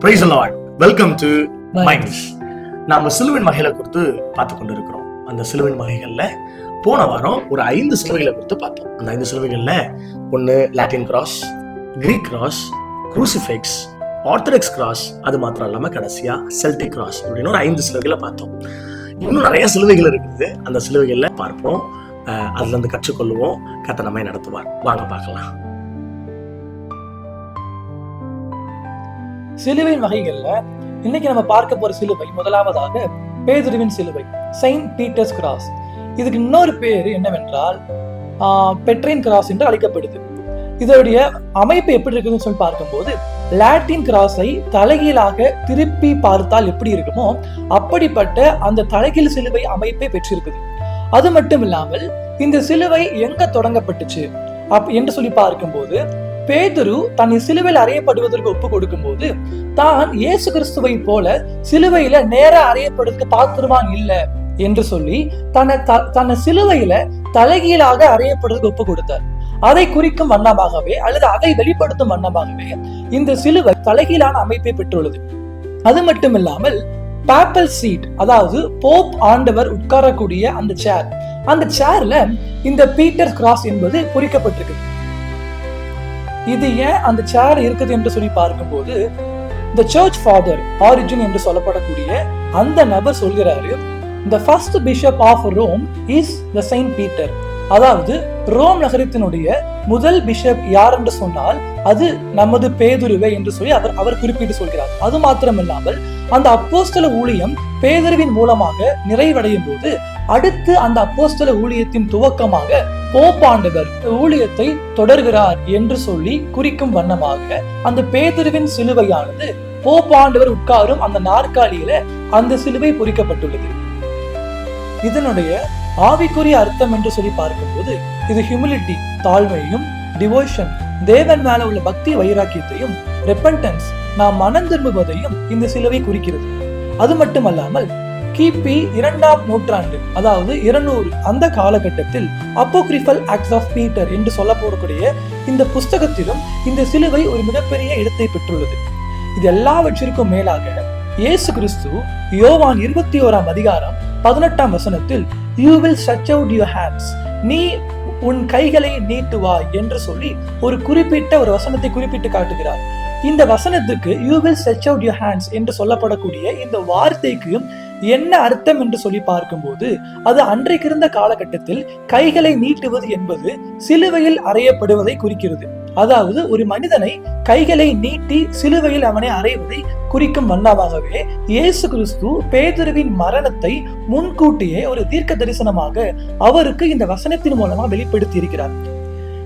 Praise the Lord. Welcome to minds. நாம சிலுவின் வகைகளை குறித்து பார்த்து கொண்டு இருக்கிறோம். அந்த சிலுவின் வகைகள்ல போன வாரம் ஒரு 5 சிலுவைகளை குறித்து பார்த்தோம். அந்த 5 சிலுவைகள்ல ஒன்று Latin cross, Greek cross, crucifix, Orthodox cross, அது மாத்திரம் இல்லாம கடைசியா செல்டிக் கிராஸ் அப்படின்னு ஒரு 5 சிலுவைகளை பார்த்தோம். இன்னும் நிறைய சிலுவைகள் இருக்குது. அந்த சிலுவைகள்ல பார்ப்போம், அதுல இருந்து கற்றுக்கொள்வோம். கர்த்தர் நம்மை நடத்துவார். வாங்க பார்க்கலாம். சிலுவையின் வகைகள்ல இன்னைக்கு நம்ம பார்க்க போற சிலுவை முதலாவதாக பேதுருவின் சிலுவை, செயின்ட் பீட்டர்ஸ் கிராஸ். இதுக்கு இன்னொரு பேர் என்னவென்றால் பெட்ரின் கிராஸ் என்று அழைக்கப்படுது. இதோடைய அமைப்பு எப்படி இருக்குதுன்னு சொல்லி பார்க்கும்போது, லாட்டின் கிராஸை தலைகீழாக திருப்பி பார்த்தால் எப்படி இருக்குமோ அப்படிப்பட்ட அந்த தலைகீழ் சிலுவை அமைப்பை பெற்றிருக்குது. அது மட்டும் இல்லாமல் இந்த சிலுவை எங்க தொடங்கப்பட்டுச்சு என்று சொல்லி பார்க்கும்போது, பேதுரு தன்னை சிலுவையில் அறையப்படுவதற்கு ஒப்பு கொடுக்கும் போது தான் இயேசு கிறிஸ்துவை போல சிலுவையில நேரா அறையப்படுவதற்கு பாத்திரமான் இல்லை என்று சொல்லி தன்னை சிலுவையில தலைகீழாக அறையப்படுவதற்கு ஒப்பு கொடுத்தார். அதை குறிக்கும் வண்ணமாகவே அல்லது அதை வெளிப்படுத்தும் வண்ணமாகவே இந்த சிலுவை தலைகீழான அமைப்பை பெற்றுள்ளது. அது மட்டும் இல்லாமல் பேப்பல் சீட், அதாவது போப் ஆண்டவர் உட்காரக்கூடிய அந்த சேர்ல இந்த பீட்டர் கிராஸ் என்பது பொறிக்கப்பட்டிருக்கு. இது ஏன் அந்த சேர் இருக்குது என்று சொல்லி பார்க்கும்போது, the church father Origen என்று சொல்லப்படக்கூடிய அந்த நபர் சொல்கிறாரு, the first bishop of Rome is the Saint Peter. அதாவது ரோம் நகரத்தினுடைய முதல் பிஷப் யார் என்று சொன்னால் அது நமது பேதுருவே என்று சொல்லி அவர் குறிப்பிட்டு சொல்கிறார். அது மாத்திரமில்லாமல் அந்த அப்போஸ்தல ஊழியம் பேதுருவின் மூலமாக நிறைவடையும் போது அடுத்து அந்த அப்போஸ்தல ஊழியத்தின் துவக்கமாக போப்பாண்டவர் ஊழியத்தை தொடர்கிறார் என்று சொல்லி குறிக்கும் வண்ணமாக அந்த பேதுருவின் சிலுவையானது போப்பாண்டவர் உட்காரும் அந்த நாற்காலியில அந்த சிலுவை பொறிக்கப்பட்டுள்ளது. இதனுடைய ஆவிக்குரிய அர்த்தம் என்று சொல்லி பார்க்கும்போது, இது ஹியூமிலிட்டி, தாழ்மையும், டிவோஷன், தேவன் மேல உள்ள பக்தி வைராக்கியத்தையும், ரெப்பன்டன்ஸ், நாம் மனம் திரும்புவதையும் இந்த சிலுவை குறிக்கிறது. அது மட்டுமல்லாமல் கிபி 2ஆம் நூற்றாண்டு, அதாவது 200 அந்த காலகட்டத்தில் அப்போக்ரிஃபல் ஆக்ட்ஸ் ஆஃப் பீட்டர் என்று சொல்லப்படக்கூடிய இந்த புஸ்தகத்திலும் இந்த சிலுவை ஒரு மிகப்பெரிய இடத்தை பெற்றுள்ளது. இது எல்லாவற்றிற்கும் மேலாக இயேசு கிறிஸ்து யோவான் 21ஆம் அதிகாரம் 18ஆம் வசனத்தில் you will stretch out your hands, நீ உன் கைகளை நீட்டுவாய் என்று சொல்லி ஒரு குறிப்பிட்ட ஒரு வசனத்தை குறிப்பிட்டு காட்டுகிறார். இந்த வசனத்துக்கு you will stretch out your hands என்று சொல்லப்படக்கூடிய இந்த வார்த்தைக்கு என்ன அர்த்தம் என்று சொல்லி பார்க்கும்போது, அது அன்றைக்கு இருந்த காலகட்டத்தில் கைகளை நீட்டுவது என்பது சிலுவையில் அறையப்படுவதை குறிக்கிறது. அதாவது ஒரு மனிதனை கைகளை நீட்டி சிலுவையில் அவனை அறைவதை குறிக்கும் வண்ணமாகவே இயேசு கிறிஸ்து பேதுருவின் மரணத்தை முன்கூட்டியே ஒரு தீர்க்க தரிசனமாக அவருக்கு இந்த வசனத்தின் மூலமா வெளிப்படுத்தி இருக்கிறார்.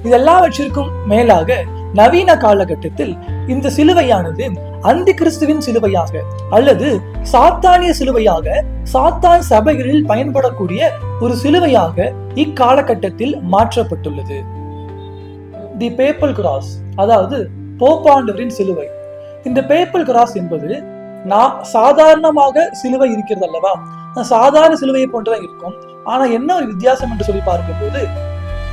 இதெல்லாவற்றிற்கும் மேலாக நவீன காலகட்டத்தில் இந்த சிலுவையானது அந்தி கிறிஸ்துவின் சிலுவையாக அல்லது சாத்தானிய சிலுவையாக, சாத்தான் சபைகளில் பயன்படக்கூடிய ஒரு சிலுவையாக இக்காலகட்டத்தில் மாற்றப்பட்டுள்ளது. தி பேப்பல் கிராஸ், அதாவது போப்பாண்டவரின் சிலுவை. இந்த பேப்பல் கிராஸ் என்பது சாதாரணமாக சிலுவை இருக்கிறது அல்லவா, சாதாரண சிலுவையை போன்றுதான் இருக்கும். ஆனா என்ன ஒரு வித்தியாசம் என்று சொல்லி பார்க்கும்போது,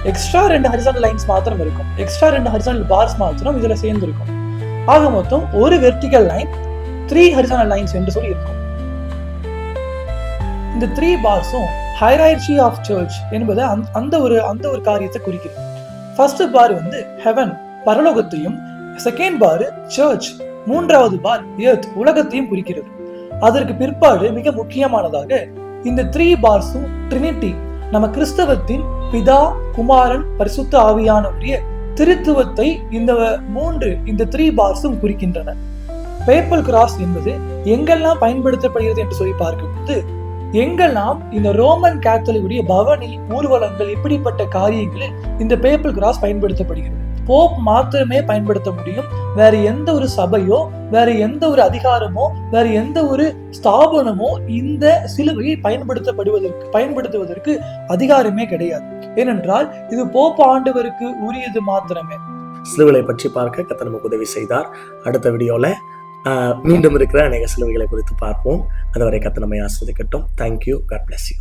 எக்ஸ்ட்ரா 2 ஹரிசாண்டல் லைன்ஸ் மாத்திரம் இருக்கும், எக்ஸ்ட்ரா 2 ஹரிசாண்டல் பார்ஸ் மாத்திரம் இதுல சேர்ந்து இருக்கும். ஆக மொத்தம் ஒரு வெர்டிகல் லைன், 3 ஹரிசாண்டல் லைன்ஸ் என்று சொல்லி இருக்கும். இந்த 3 பார்ஸும் ஹைரார்ச்சி ஆஃப் சர்ச் என்பது அந்த ஒரு காரியத்தை குறிக்கிறது. ஃபர்ஸ்ட் பார் ஹெவன், பரலோகத்தையும், செகண்ட் பார் சர்ச், 3வது பார் எர்த், உலகத்தையும் குறிக்கிறது. அதற்கு பிற்பாடு மிக முக்கியமானதாக இந்த 3 பார்ஸும் ட்ரினிட்டி, நம்ம கிறிஸ்தவத்தின் பிதா, குமாரன், பரிசுத்த ஆவியானவருடைய திருத்துவத்தை இந்த 3 பார்ஸும் குறிக்கின்றன. பேப்பல் கிராஸ் என்பது எங்கெல்லாம் பயன்படுத்தப்படுகிறது என்று சொல்லி பார்க்கும்போது, எங்கெல்லாம் இந்த ரோமன் கேத்தலிக்குடைய பவனி, ஊர்வலங்கள், இப்படிப்பட்ட காரியங்களில் இந்த பேப்பல் கிராஸ் பயன்படுத்தப்படுகிறது. போப் மாத்திரமே பயன்படுத்த முடியும். வேற எந்த ஒரு சபையோ, வேற எந்த ஒரு அதிகாரமோ, வேற எந்த ஒரு ஸ்தாபனமோ இந்த சிலுவையை பயன்படுத்துவதற்கு அதிகாரமே கிடையாது. ஏனென்றால் இது போப் ஆண்டவருக்கு உரியது மாத்திரமே. சிலுவைகளை பற்றி பார்க்க கர்த்தர் நமக்கு உதவி செய்தார். அடுத்த வீடியோல மீண்டும் இருக்கிற அநேக சிலுவைகளை குறித்து பார்ப்போம். அதுவரை கர்த்தர் நம்மை ஆசீர்வதிக்கட்டும். தேங்க்யூ. God bless you.